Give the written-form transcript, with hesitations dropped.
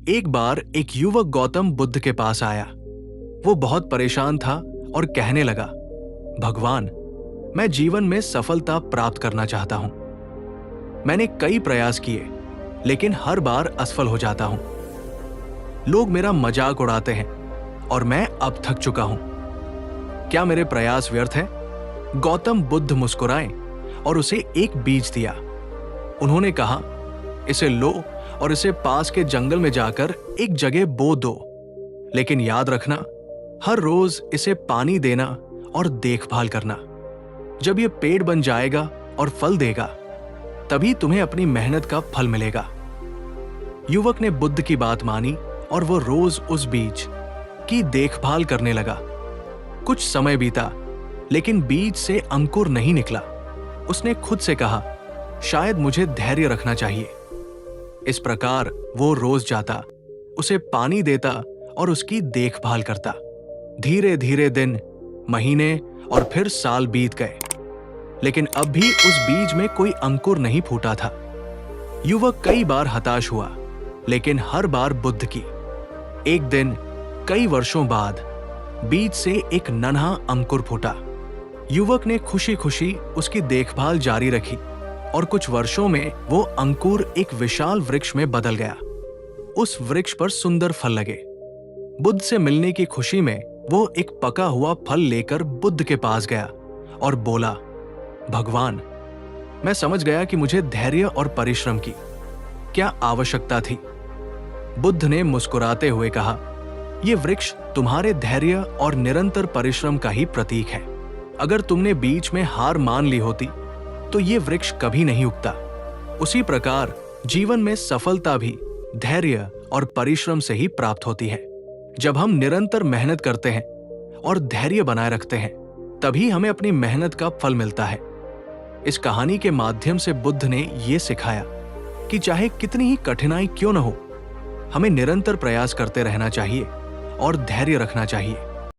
एक बार एक युवक गौतम बुद्ध के पास आया। वो बहुत परेशान था और कहने लगा, भगवान, मैं जीवन में सफलता प्राप्त करना चाहता हूं। मैंने कई प्रयास किए, लेकिन हर बार असफल हो जाता हूं। लोग मेरा मजाक उड़ाते हैं और मैं अब थक चुका हूं। क्या मेरे प्रयास व्यर्थ हैं? गौतम बुद्ध मुस्कुराए और उसे एक बीज दिया। उन्होंने कहा, इसे लो और इसे पास के जंगल में जाकर एक जगह बो दो। लेकिन याद रखना, हर रोज इसे पानी देना और देखभाल करना। जब यह पेड़ बन जाएगा और फल देगा, तभी तुम्हें अपनी मेहनत का फल मिलेगा। युवक ने बुद्ध की बात मानी और वो रोज उस बीज की देखभाल करने लगा। कुछ समय बीता, लेकिन बीज से अंकुर नहीं निकला। उसने खुद से कहा, शायद मुझे धैर्य रखना चाहिए। इस प्रकार वो रोज जाता, उसे पानी देता और उसकी देखभाल करता। धीरे धीरे दिन, महीने और फिर साल बीत गए, लेकिन अब भी उस बीज में कोई अंकुर नहीं फूटा था। युवक कई बार हताश हुआ, लेकिन हर बार बुद्ध की। एक दिन, कई वर्षों बाद, बीज से एक नन्हा अंकुर फूटा। युवक ने खुशी खुशी उसकी देखभाल जारी रखी और कुछ वर्षों में वो अंकुर एक विशाल वृक्ष में बदल गया। उस वृक्ष पर सुंदर फल लगे। बुद्ध से मिलने की खुशी में वो एक पका हुआ फल लेकर बुद्ध के पास गया और बोला, भगवान, मैं समझ गया कि मुझे धैर्य और परिश्रम की क्या आवश्यकता थी। बुद्ध ने मुस्कुराते हुए कहा, यह वृक्ष तुम्हारे धैर्य और निरंतर परिश्रम का ही प्रतीक है। अगर तुमने बीच में हार मान ली होती तो ये वृक्ष कभी नहीं उगता। उसी प्रकार जीवन में सफलता भी धैर्य और परिश्रम से ही प्राप्त होती है। जब हम निरंतर मेहनत करते हैं और धैर्य बनाए रखते हैं, तभी हमें अपनी मेहनत का फल मिलता है। इस कहानी के माध्यम से बुद्ध ने ये सिखाया कि चाहे कितनी ही कठिनाई क्यों न हो, हमें निरंतर प्रयास करते रहना चाहिए और धैर्य रखना चाहिए।